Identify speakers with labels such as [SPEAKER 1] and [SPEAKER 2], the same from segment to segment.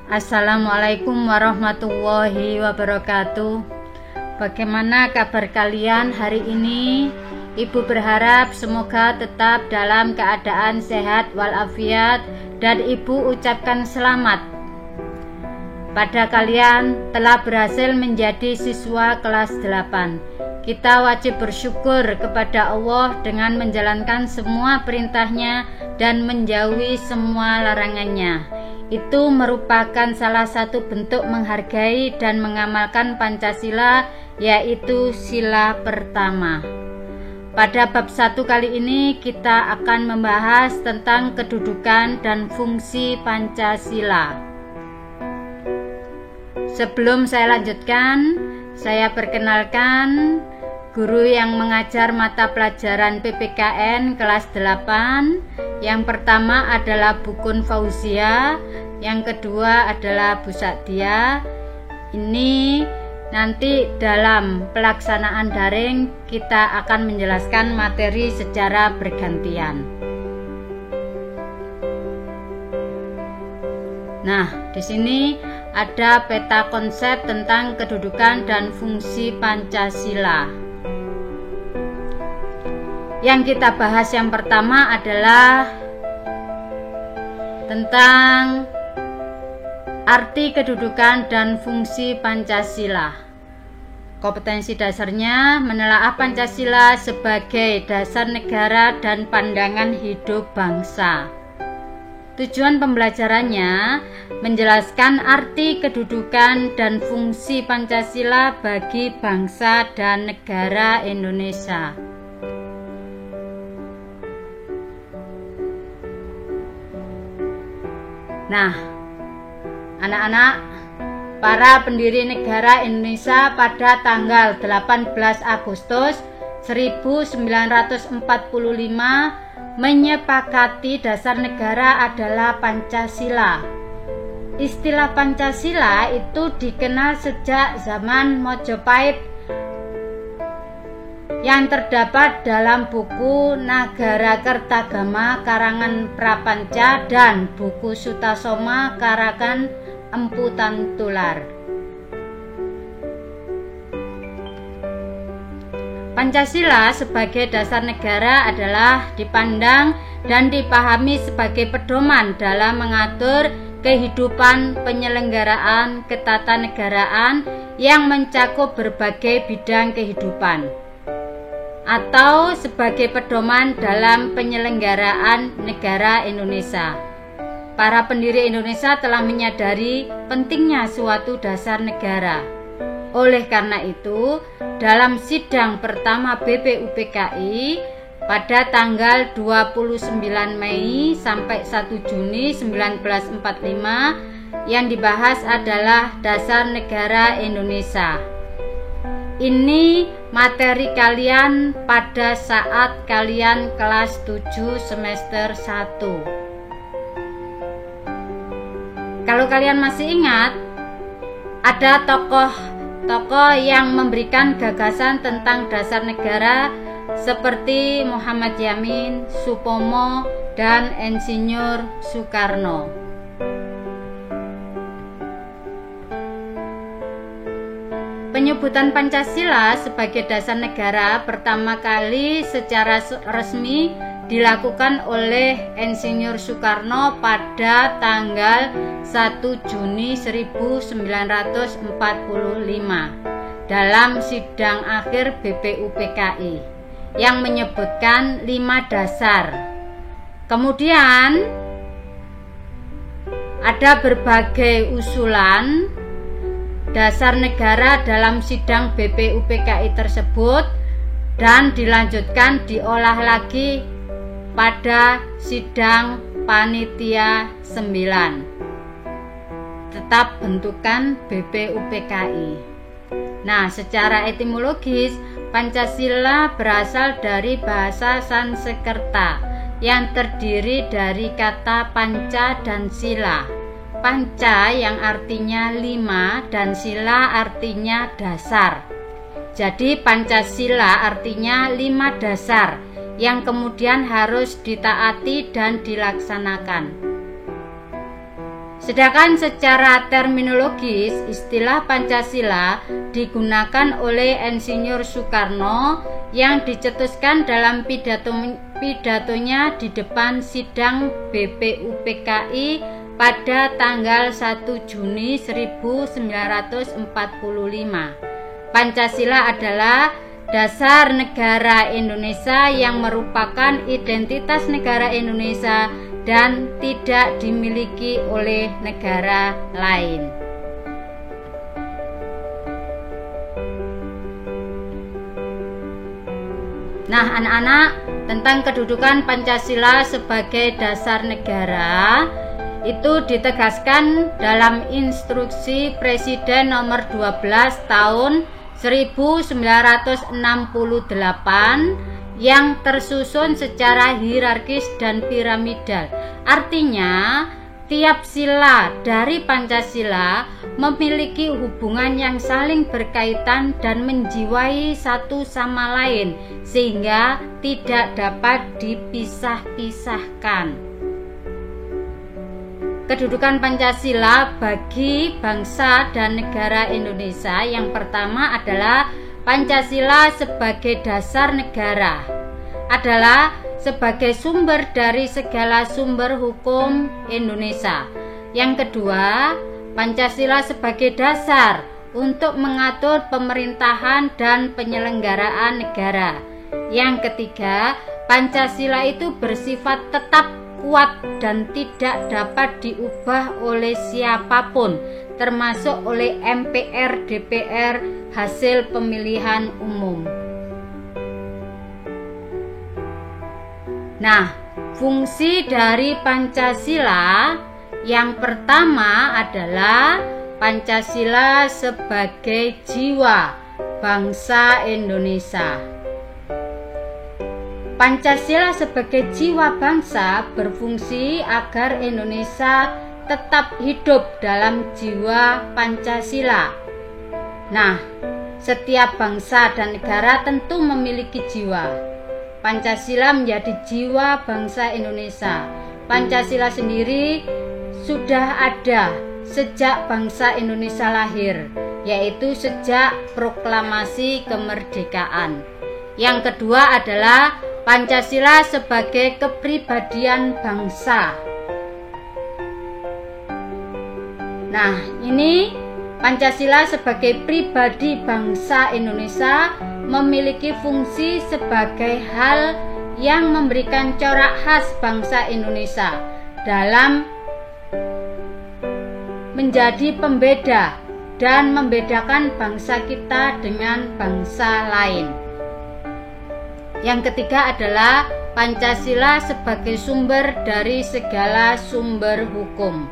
[SPEAKER 1] Assalamualaikum warahmatullahi wabarakatuh. Bagaimana kabar kalian hari ini? Ibu berharap semoga tetap dalam keadaan sehat walafiat dan ibu ucapkan selamat pada kalian telah berhasil menjadi siswa kelas 8. Kita wajib bersyukur kepada Allah dengan menjalankan semua perintahnya dan menjauhi semua larangannya. Itu merupakan salah satu bentuk menghargai dan mengamalkan Pancasila, yaitu sila pertama. Pada bab 1 kali ini kita akan membahas tentang kedudukan dan fungsi Pancasila. Sebelum saya lanjutkan, saya perkenalkan guru yang mengajar mata pelajaran PPKN kelas 8. Yang pertama adalah Bu Kun Fauzia, yang kedua adalah Bu Sakdia. Ini nanti dalam pelaksanaan daring kita akan menjelaskan materi secara bergantian. Nah, di sini ada peta konsep tentang kedudukan dan fungsi Pancasila. Yang kita bahas yang pertama adalah tentang arti kedudukan dan fungsi Pancasila. Kompetensi dasarnya menelaah Pancasila sebagai dasar negara dan pandangan hidup bangsa. Tujuan pembelajarannya menjelaskan arti kedudukan dan fungsi Pancasila bagi bangsa dan negara Indonesia. Nah, anak-anak, para pendiri negara Indonesia pada tanggal 18 Agustus 1945 menyepakati dasar negara adalah Pancasila. Istilah Pancasila itu dikenal sejak zaman Mojopahit yang terdapat dalam buku Nagara Kertagama karangan Prapanca dan buku Sutasoma karangan Empu Tantular. Pancasila sebagai dasar negara adalah dipandang dan dipahami sebagai pedoman dalam mengatur kehidupan penyelenggaraan ketatanegaraan yang mencakup berbagai bidang kehidupan, atau sebagai pedoman dalam penyelenggaraan negara Indonesia. Para pendiri Indonesia telah menyadari pentingnya suatu dasar negara. Oleh karena itu, dalam sidang pertama BPUPKI pada tanggal 29 Mei sampai 1 Juni 1945 yang dibahas adalah dasar negara Indonesia. Ini materi kalian pada saat kalian kelas 7 semester 1. Kalau kalian masih ingat, ada tokoh yang memberikan gagasan tentang dasar negara seperti Muhammad Yamin, Supomo, dan Insinyur Soekarno. Penyebutan Pancasila sebagai dasar negara pertama kali secara resmi dilakukan oleh Insinyur Soekarno pada tanggal 1 Juni 1945 dalam sidang akhir BPUPKI yang menyebutkan 5 dasar. Kemudian ada berbagai usulan dasar negara dalam sidang BPUPKI tersebut dan dilanjutkan diolah lagi pada sidang panitia 9 tetap bentukan BPUPKI. Nah, secara etimologis Pancasila berasal dari bahasa Sanskerta yang terdiri dari kata panca dan sila. Panca yang artinya 5 dan sila artinya dasar. Jadi Pancasila artinya 5 dasar yang kemudian harus ditaati dan dilaksanakan. Sedangkan secara terminologis, istilah Pancasila digunakan oleh Insinyur Soekarno yang dicetuskan dalam pidatonya di depan sidang BPUPKI pada tanggal 1 Juni 1945. Pancasila adalah dasar negara Indonesia yang merupakan identitas negara Indonesia dan tidak dimiliki oleh negara lain. Nah, anak-anak, tentang kedudukan Pancasila sebagai dasar negara itu ditegaskan dalam Instruksi Presiden nomor 12 tahun 1968 yang tersusun secara hierarkis dan piramidal. Artinya, tiap sila dari Pancasila memiliki hubungan yang saling berkaitan dan menjiwai satu sama lain, sehingga tidak dapat dipisah-pisahkan. Kedudukan Pancasila bagi bangsa dan negara Indonesia yang pertama adalah Pancasila sebagai dasar negara, adalah sebagai sumber dari segala sumber hukum Indonesia. Yang kedua, Pancasila sebagai dasar untuk mengatur pemerintahan dan penyelenggaraan negara. Yang ketiga, Pancasila itu bersifat tetap, kuat, dan tidak dapat diubah oleh siapapun, termasuk oleh MPR, DPR, hasil pemilihan umum. Nah, fungsi dari Pancasila yang pertama adalah Pancasila sebagai jiwa bangsa Indonesia. Pancasila sebagai jiwa bangsa berfungsi agar Indonesia tetap hidup dalam jiwa Pancasila. Nah, setiap bangsa dan negara tentu memiliki jiwa. Pancasila menjadi jiwa bangsa Indonesia. Pancasila sendiri sudah ada sejak bangsa Indonesia lahir, yaitu sejak proklamasi kemerdekaan. Yang kedua adalah Pancasila sebagai kepribadian bangsa. Nah, ini Pancasila sebagai pribadi bangsa Indonesia memiliki fungsi sebagai hal yang memberikan corak khas bangsa Indonesia dalam menjadi pembeda dan membedakan bangsa kita dengan bangsa lain. Yang ketiga adalah Pancasila sebagai sumber dari segala sumber hukum.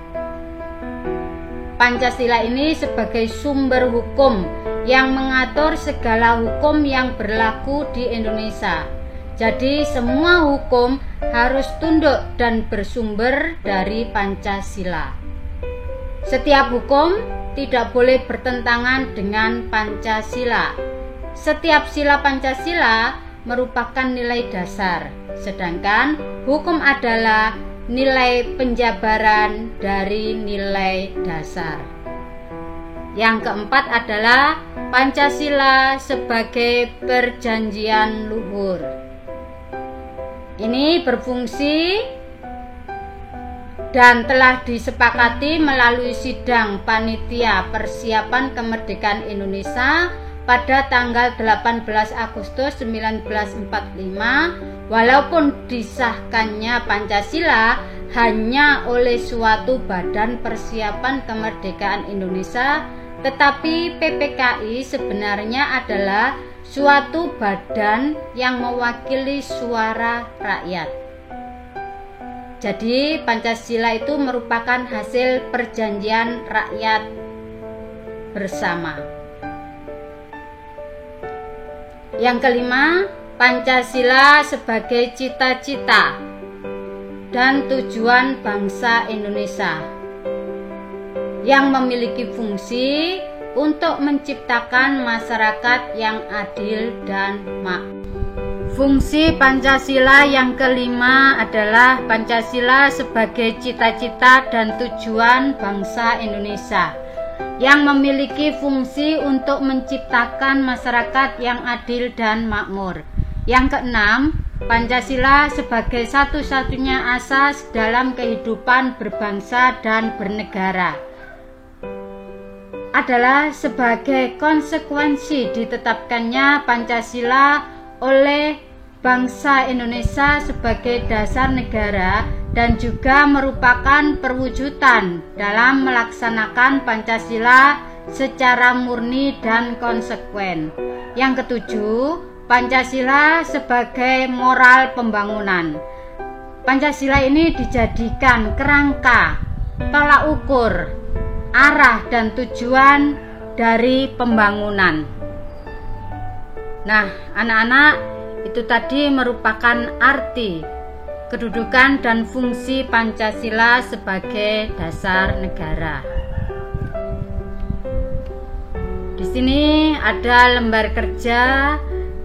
[SPEAKER 1] Pancasila ini sebagai sumber hukum yang mengatur segala hukum yang berlaku di Indonesia. Jadi semua hukum harus tunduk dan bersumber dari Pancasila. Setiap hukum tidak boleh bertentangan dengan Pancasila. Setiap sila Pancasila merupakan nilai dasar, sedangkan hukum adalah nilai penjabaran dari nilai dasar. Yang keempat adalah Pancasila sebagai perjanjian luhur. Ini berfungsi dan telah disepakati melalui sidang panitia persiapan kemerdekaan Indonesia pada tanggal 18 Agustus 1945, walaupun disahkannya Pancasila hanya oleh suatu badan persiapan kemerdekaan Indonesia, tetapi PPKI sebenarnya adalah suatu badan yang mewakili suara rakyat. Jadi Pancasila itu merupakan hasil perjanjian rakyat bersama. Yang kelima, Pancasila sebagai cita-cita dan tujuan bangsa Indonesia yang memiliki fungsi untuk menciptakan masyarakat yang adil dan makmur. Fungsi Pancasila yang kelima adalah Pancasila sebagai cita-cita dan tujuan bangsa Indonesia yang memiliki fungsi untuk menciptakan masyarakat yang adil dan makmur. Yang keenam, Pancasila sebagai satu-satunya asas dalam kehidupan berbangsa dan bernegara adalah sebagai konsekuensi ditetapkannya Pancasila oleh bangsa Indonesia sebagai dasar negara dan juga merupakan perwujudan dalam melaksanakan Pancasila secara murni dan konsekuen. Yang ketujuh, Pancasila sebagai moral pembangunan. Pancasila ini dijadikan kerangka, tolak ukur, arah dan tujuan dari pembangunan. Nah, anak-anak, itu tadi merupakan arti, kedudukan dan fungsi Pancasila sebagai dasar negara. Di sini ada lembar kerja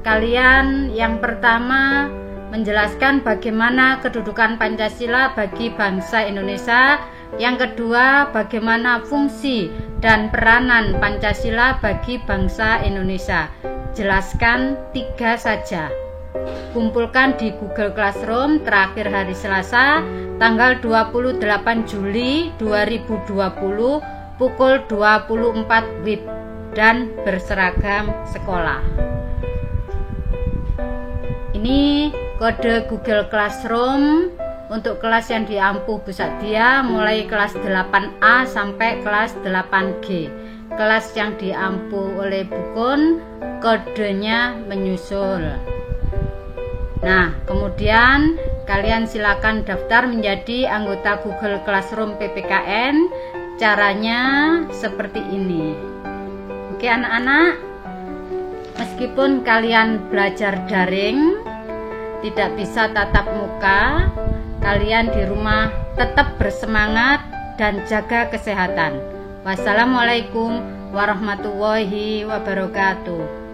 [SPEAKER 1] kalian. Yang pertama menjelaskan bagaimana kedudukan Pancasila bagi bangsa Indonesia. Yang kedua, bagaimana fungsi dan peranan Pancasila bagi bangsa Indonesia. Jelaskan 3 saja. Kumpulkan di Google Classroom terakhir hari Selasa tanggal 28 Juli 2020 pukul 24 WIB dan berseragam sekolah. Ini kode Google Classroom untuk kelas yang diampuh Bu Sadia mulai kelas 8A sampai kelas 8G. Kelas yang diampuh oleh Bu Kun kodenya menyusul. Nah, kemudian kalian silakan daftar menjadi anggota Google Classroom PPKN. Caranya seperti ini. Oke anak-anak, meskipun kalian belajar daring, tidak bisa tatap muka, kalian di rumah tetap bersemangat dan jaga kesehatan. Wassalamualaikum warahmatullahi wabarakatuh.